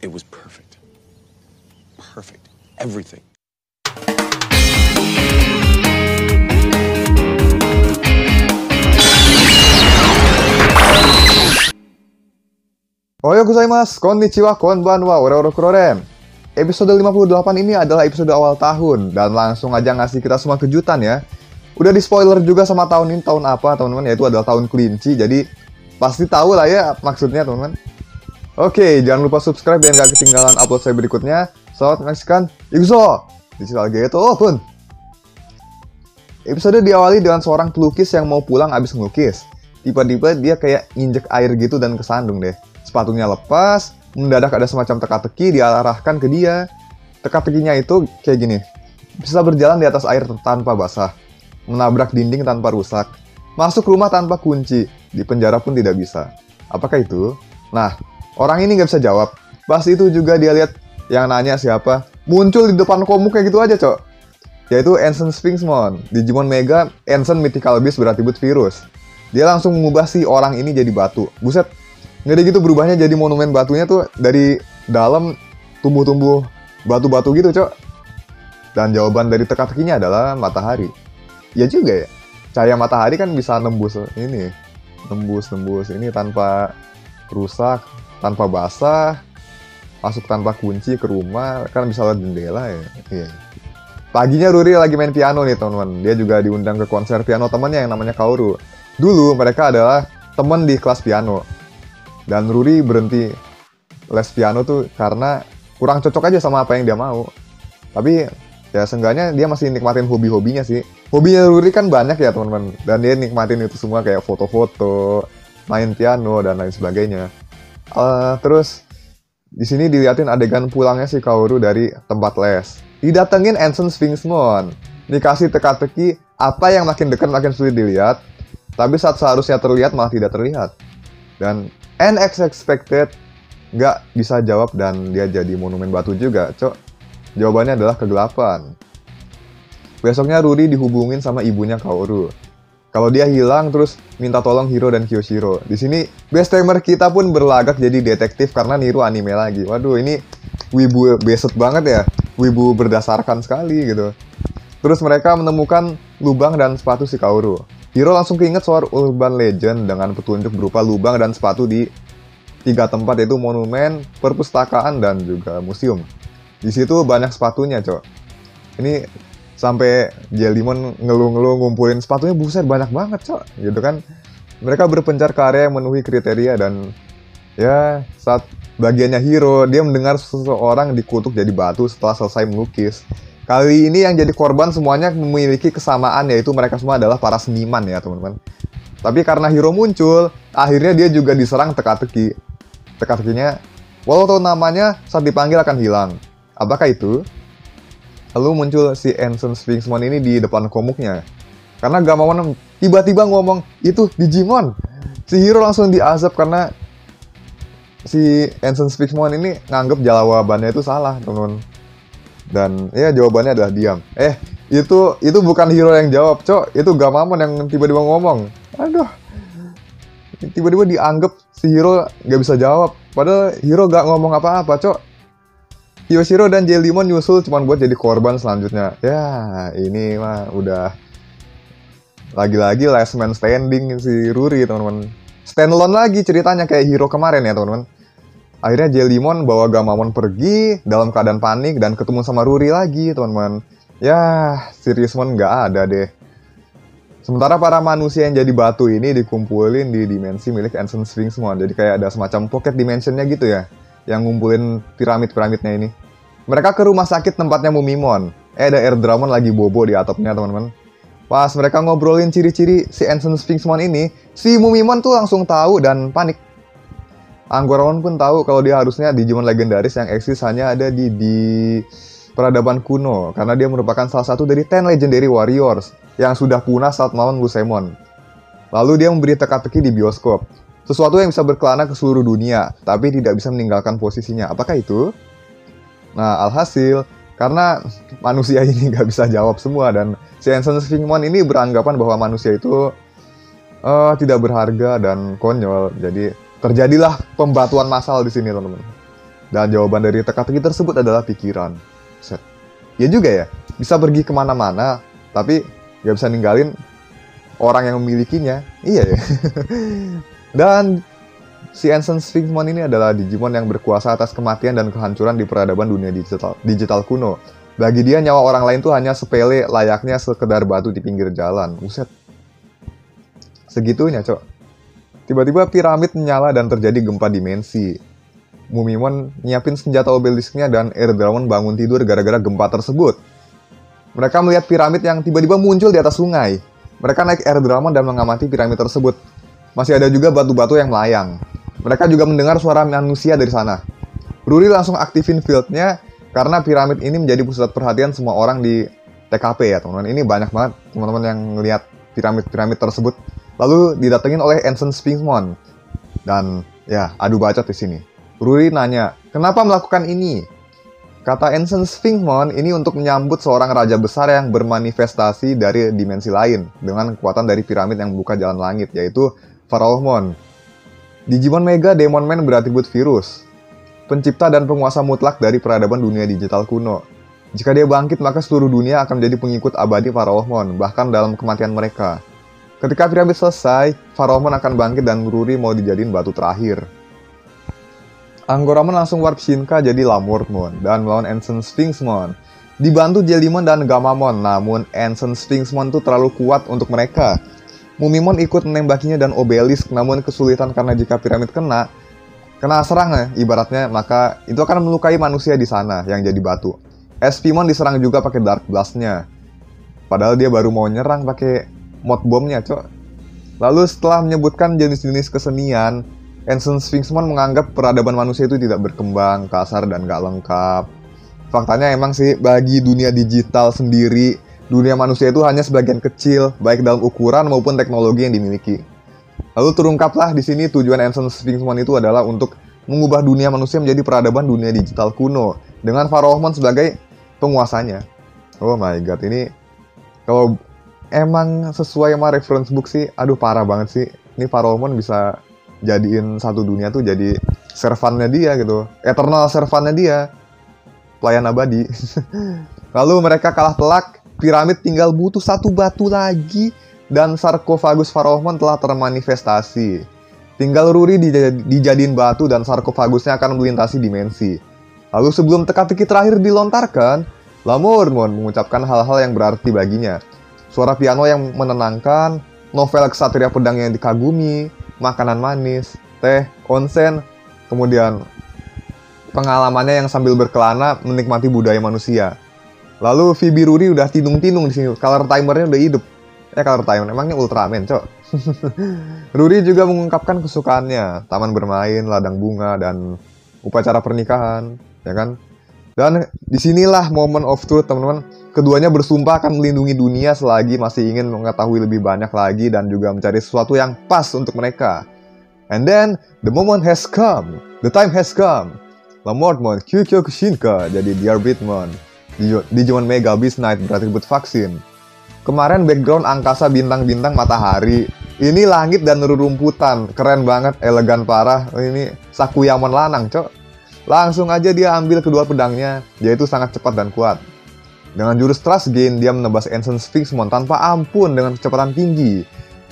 It was perfect. Perfect. Everything. Ohayo gozaimasu, konnichiwa, konbanwa, ore-ore kuroren. Episode 58 ini adalah episode awal tahun, dan langsung aja ngasih kita semua kejutan ya. Udah di spoiler juga sama tahun ini, tahun apa teman-teman, yaitu adalah tahun kelinci, jadi pasti tahu lah ya maksudnya teman-teman. Oke, jangan lupa subscribe biar gak ketinggalan upload saya berikutnya. Selamat menyaksikan Ikuzo! Digital Geto Open! Episode diawali dengan seorang pelukis yang mau pulang abis ngelukis. Tiba-tiba dia kayak injek air gitu dan kesandung deh. Sepatunya lepas, mendadak ada semacam teka-teki diarahkan ke dia. Teka-tekinya itu kayak gini. Bisa berjalan di atas air tanpa basah. Menabrak dinding tanpa rusak. Masuk rumah tanpa kunci. Di penjara pun tidak bisa. Apakah itu? Nah, orang ini nggak bisa jawab. Pas itu juga dia lihat yang nanya siapa. Muncul di depan komuk kayak gitu aja, cok. Yaitu Ancient Sphinxmon. Digimon Mega Ancient Mythical Beast beratribut virus. Dia langsung mengubah si orang ini jadi batu. Buset. Ngeri gitu berubahnya jadi monumen batunya tuh dari dalam tumbuh-tumbuh batu-batu gitu, cok. Dan jawaban dari teka-tekinya adalah matahari. Ya juga ya. Cahaya matahari kan bisa nembus ini. Nembus ini tanpa rusak, tanpa basah, masuk tanpa kunci ke rumah, kan bisa lewat jendela ya. Iya. Paginya Ruri lagi main piano nih teman-teman. Dia juga diundang ke konser piano temannya yang namanya Kaoru. Dulu mereka adalah teman di kelas piano. Dan Ruri berhenti les piano tuh karena kurang cocok aja sama apa yang dia mau. Tapi ya seenggaknya dia masih nikmatin hobi-hobinya sih. Hobinya Ruri kan banyak ya teman-teman. Dan dia nikmatin itu semua kayak foto-foto, main piano dan lain sebagainya. Terus di sini diliatin adegan pulangnya si Kaoru dari tempat les. Didatengin Ancient Sphinxmon. Dikasih teka-teki apa yang makin dekat makin sulit dilihat. Tapi saat seharusnya terlihat malah tidak terlihat. Dan unexpected nggak bisa jawab dan dia jadi monumen batu juga, cok. Jawabannya adalah kegelapan. Besoknya Ruri dihubungin sama ibunya Kaoru. Kalau dia hilang terus minta tolong Hiro dan Kyoshiro. Di sini best timer kita pun berlagak jadi detektif karena niru anime lagi. Waduh, ini wibu beset banget ya. Wibu berdasarkan sekali gitu. Terus mereka menemukan lubang dan sepatu si Kaoru. Hiro langsung keinget soal urban legend dengan petunjuk berupa lubang dan sepatu di 3 tempat, yaitu monumen, perpustakaan, dan juga museum. Di situ banyak sepatunya, cok. Ini sampai Jellymon ngeluh-ngeluh ngumpulin sepatunya, buset banyak banget, cok. Gitu kan. Mereka berpencar ke area yang memenuhi kriteria dan ya saat bagiannya Hiro, dia mendengar seseorang dikutuk jadi batu setelah selesai melukis. Kali ini yang jadi korban semuanya memiliki kesamaan, yaitu mereka semua adalah para seniman ya teman-teman. Tapi karena Hiro muncul, akhirnya dia juga diserang teka-teki. Teka-tekinya, walau tahu namanya, saat dipanggil akan hilang. Apakah itu? Lalu muncul si Ancient Sphinxmon ini di depan komuknya. Karena Gamamon tiba-tiba ngomong, itu Digimon. Si Hiro langsung diazab karena si Ancient Sphinxmon ini nganggep jawabannya itu salah, teman-teman. Dan ya jawabannya adalah diam. Itu bukan Hiro yang jawab, cok. Itu Gamamon yang tiba-tiba ngomong. Aduh. Tiba-tiba dianggap si Hiro nggak bisa jawab. Padahal Hiro nggak ngomong apa-apa, cok. Kyoshiro dan Jellymon nyusul cuma buat jadi korban selanjutnya. Ya, ini mah udah lagi-lagi last man standing si Ruri, teman-teman. Standalone lagi ceritanya kayak Hiro kemarin ya, teman-teman. Akhirnya Jellymon bawa Gamamon pergi dalam keadaan panik dan ketemu sama Ruri lagi, teman-teman. Ya, Sphinxmon nggak ada deh. Sementara para manusia yang jadi batu ini dikumpulin di dimensi milik Ancient Sphinxmon. Jadi kayak ada semacam pocket dimensionnya gitu ya, yang ngumpulin piramid-piramidnya ini. Mereka ke rumah sakit tempatnya Mumimon. Ada Airdramon lagi bobo di atapnya, teman-teman. Pas mereka ngobrolin ciri-ciri si Ancient Sphinxmon ini, si Mumimon tuh langsung tahu dan panik. Anggoramon pun tahu kalau dia harusnya Digimon legendaris yang eksis hanya ada di peradaban kuno karena dia merupakan salah satu dari 10 legendary warriors yang sudah punah saat melawan Lusemon. Lalu dia memberi teka-teki di bioskop, sesuatu yang bisa berkelana ke seluruh dunia, tapi tidak bisa meninggalkan posisinya. Apakah itu? Nah, alhasil, karena manusia ini nggak bisa jawab semua, dan si Ancient Sphinxmon ini beranggapan bahwa manusia itu tidak berharga dan konyol. Jadi, terjadilah pembatuan massal di sini, teman-teman. Dan jawaban dari teka-teki tersebut adalah pikiran. Set. Ya juga ya, bisa pergi kemana-mana, tapi nggak bisa ninggalin orang yang memilikinya. Iya ya. Dan si Ancient Sphinxmon ini adalah Digimon yang berkuasa atas kematian dan kehancuran di peradaban dunia digital kuno. Bagi dia, nyawa orang lain tuh hanya sepele, layaknya sekedar batu di pinggir jalan. Buset. Segitunya, Cok. Tiba-tiba piramid menyala dan terjadi gempa dimensi. Mumimon nyiapin senjata obelisknya dan Air Dragon bangun tidur gara-gara gempa tersebut. Mereka melihat piramid yang tiba-tiba muncul di atas sungai. Mereka naik Air Dragon dan mengamati piramid tersebut. Masih ada juga batu-batu yang melayang. Mereka juga mendengar suara manusia dari sana. Ruri langsung aktifin fieldnya karena piramid ini menjadi pusat perhatian semua orang di TKP ya, teman-teman. Ini banyak banget teman-teman yang ngelihat piramid-piramid tersebut. Lalu didatengin oleh Ancient Sphinxmon. Dan ya, adu bacot di sini. Ruri nanya, "Kenapa melakukan ini?" Kata Ancient Sphinxmon, ini untuk menyambut seorang raja besar yang bermanifestasi dari dimensi lain dengan kekuatan dari piramid yang membuka jalan langit, yaitu Pharaohmon. Digimon Mega Demonman beratribut virus, pencipta dan penguasa mutlak dari peradaban dunia digital kuno. Jika dia bangkit, maka seluruh dunia akan menjadi pengikut abadi Pharaohmon, bahkan dalam kematian mereka. Ketika piramid selesai, Pharaohmon akan bangkit dan Ruri mau dijadiin batu terakhir. Anggoramon langsung warp Shinka jadi Lamortmon dan melawan Ancient Sphinxmon. Dibantu Jellymon dan Gamamon, namun Ancient Sphinxmon itu terlalu kuat untuk mereka. Mumimon ikut menembakinya dan Obelisk, namun kesulitan karena jika piramid kena serang ya, ibaratnya, maka itu akan melukai manusia di sana yang jadi batu. SPmon diserang juga pakai Dark Blast-nya. Padahal dia baru mau nyerang pakai mod bomnya, Cok. Lalu setelah menyebutkan jenis-jenis kesenian, Ancient Sphinxmon menganggap peradaban manusia itu tidak berkembang, kasar, dan gak lengkap. Faktanya emang sih, bagi dunia digital sendiri, dunia manusia itu hanya sebagian kecil, baik dalam ukuran maupun teknologi yang dimiliki. Lalu terungkaplah di sini tujuan Ancient Sphinxmon itu adalah untuk mengubah dunia manusia menjadi peradaban dunia digital kuno, dengan Pharaohmon sebagai penguasanya. Oh my god, ini kalau emang sesuai sama reference book sih, aduh parah banget sih. Ini Pharaohmon bisa jadiin satu dunia tuh jadi servannya dia gitu, eternal servannya dia, pelayan abadi. Lalu mereka kalah telak, piramid tinggal butuh satu batu lagi, dan sarkofagus Pharaohmon telah termanifestasi. Tinggal Ruri dijadiin batu dan sarkofagusnya akan melintasi dimensi. Lalu sebelum teka-teki terakhir dilontarkan, Lamortmon mengucapkan hal-hal yang berarti baginya. Suara piano yang menenangkan, novel Ksatria Pedang yang dikagumi, makanan manis, teh, onsen, kemudian pengalamannya yang sambil berkelana menikmati budaya manusia. Lalu Vibi Ruri udah tinung-tinung di sini, color timernya udah hidup. Color timer, emangnya Ultraman, Cok. Ruri juga mengungkapkan kesukaannya, taman bermain, ladang bunga, dan upacara pernikahan, ya kan? Dan disinilah moment of truth, teman-teman. Keduanya bersumpah akan melindungi dunia selagi masih ingin mengetahui lebih banyak lagi dan juga mencari sesuatu yang pas untuk mereka. And then, the moment has come. The time has come. Lamortmon, Kyukyo Shinka jadi Diarbitmon. Digimon Mega Beast Knight beratribut vaksin. Kemarin background angkasa bintang-bintang matahari. Ini langit dan rerumputan. Keren banget, elegan parah. Ini Sakuyamon lanang, Cok. Langsung aja dia ambil kedua pedangnya. Dia itu sangat cepat dan kuat. Dengan jurus Trust Gain, dia menebas Ancient Sphinxmon tanpa ampun dengan kecepatan tinggi.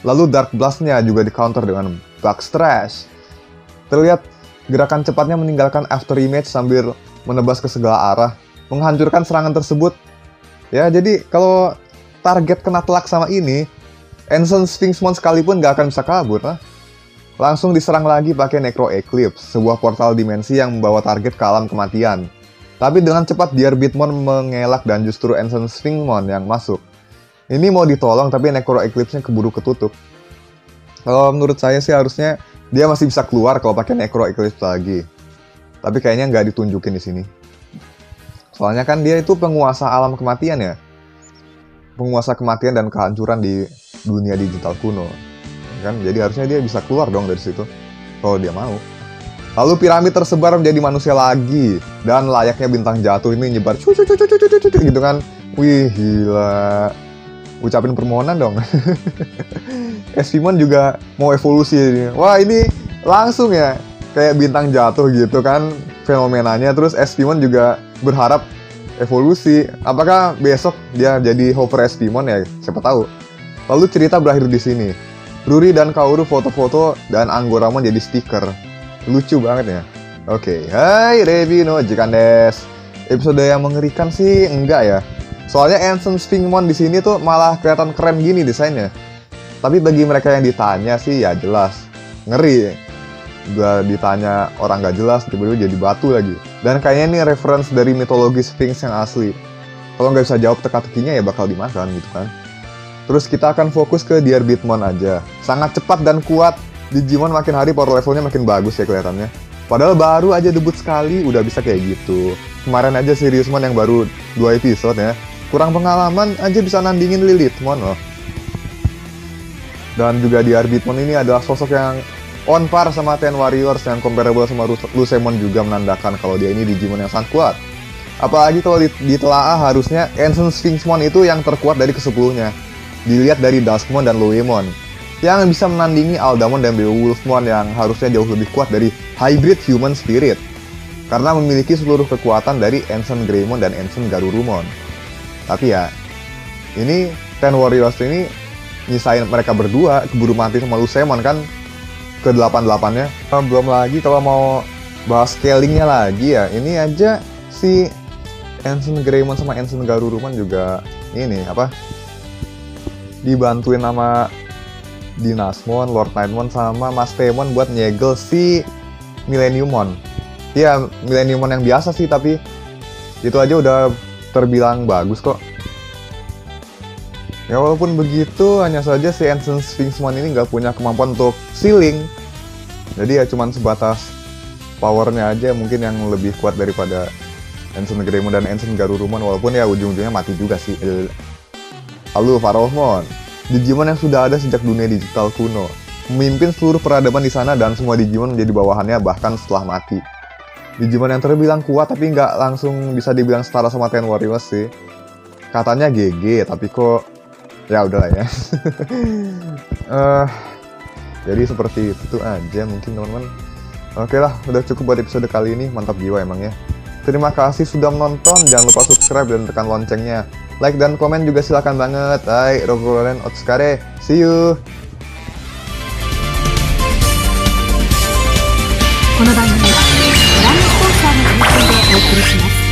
Lalu Dark Blast-nya juga di-counter dengan Bug Strash. Terlihat gerakan cepatnya meninggalkan after image sambil menebas ke segala arah, menghancurkan serangan tersebut. Ya, jadi kalau target kena telak sama ini, Ancient Sphinxmon sekalipun gak akan bisa kabur. Langsung diserang lagi pakai Necro Eclipse, sebuah portal dimensi yang membawa target ke alam kematian. Tapi dengan cepat Diarbitmon mengelak dan justru Ancient Sphinxmon yang masuk. Ini mau ditolong tapi Necro Eclipse-nya keburu ketutup. Kalau menurut saya sih harusnya dia masih bisa keluar kalau pakai Necro Eclipse lagi. Tapi kayaknya nggak ditunjukin di sini. Soalnya kan dia itu penguasa alam kematian ya. Penguasa kematian dan kehancuran di dunia digital kuno. Kan? Jadi harusnya dia bisa keluar dong dari situ. Kalau dia mau. Lalu piramid tersebar menjadi manusia lagi. Dan layaknya bintang jatuh ini nyebar gitu kan. Wih, gila. Ucapin permohonan dong. Espimon juga mau evolusi. Wah, ini langsung ya. Kayak bintang jatuh gitu kan fenomenanya. Terus Espimon juga berharap evolusi. Apakah besok dia jadi Hover Espimon ya? Siapa tahu. Lalu cerita berakhir di sini. Ruri dan Kaoru foto-foto dan Anggoramon jadi stiker. Lucu banget ya. Oke, hai Revi no Jikan des. Episode yang mengerikan sih enggak ya. Soalnya Ancient Sphinxmon di sini tuh malah kelihatan keren gini desainnya. Tapi bagi mereka yang ditanya sih ya jelas ngeri. Udah ditanya orang gak jelas tiba-tiba jadi batu lagi. Dan kayaknya ini reference dari mitologi Sphinx yang asli. Kalau nggak bisa jawab teka-tekinya ya bakal dimakan gitu kan. Terus kita akan fokus ke Diabitmon aja. Sangat cepat dan kuat. Digimon makin hari power levelnya makin bagus ya kelihatannya. Padahal baru aja debut sekali udah bisa kayak gitu. Kemarin aja Siriusmon yang baru 2 episode ya. Kurang pengalaman aja bisa nandingin Lilithmon loh. Dan juga Diabitmon ini adalah sosok yang on par sama Ten Warriors yang comparable sama Lucemon juga menandakan kalau dia ini Digimon yang sangat kuat. Apalagi kalau ditelaah harusnya Ancient Sphinxmon itu yang terkuat dari ke-10-nya. Dilihat dari Duskmon dan Loemon yang bisa menandingi Aldamon dan Beowulfmon yang harusnya jauh lebih kuat dari Hybrid Human Spirit karena memiliki seluruh kekuatan dari Ancient Greymon dan Ancient Garurumon. Tapi ya, ini Ten Warriors ini nyisain mereka berdua keburu mati sama Lucemon kan ke 88-nya. Belum lagi kalau mau bahas scalingnya lagi ya, ini aja si Ancient Greymon sama Ancient Garurumon juga ini apa dibantuin sama Dynasmon, Lord Nightmon sama Mastemon buat nyegel si Millenniummon. Ya Millenniummon yang biasa sih tapi itu aja udah terbilang bagus kok. Ya walaupun begitu, hanya saja si Ancient Sphinxmon ini nggak punya kemampuan untuk sealing. Jadi ya cuman sebatas powernya aja mungkin yang lebih kuat daripada Ancient Greymon dan Ancient Garurumon. Walaupun ya ujung-ujungnya mati juga sih. Lalu Pharaohmon, Digimon yang sudah ada sejak dunia digital kuno. Memimpin seluruh peradaban di sana dan semua Digimon menjadi bawahannya bahkan setelah mati. Digimon yang terbilang kuat tapi nggak langsung bisa dibilang setara sama Ten Warriors sih. Katanya GG tapi kok ya udahlah ya. Jadi seperti itu aja mungkin teman-teman. Oke lah, udah cukup buat episode kali ini. Mantap jiwa emang ya. Terima kasih sudah menonton. Jangan lupa subscribe dan tekan loncengnya. Like dan komen juga silakan banget. Hai, Rokuren Otskare. See you. この番組はご覧のスポンサーの提供でお送りします。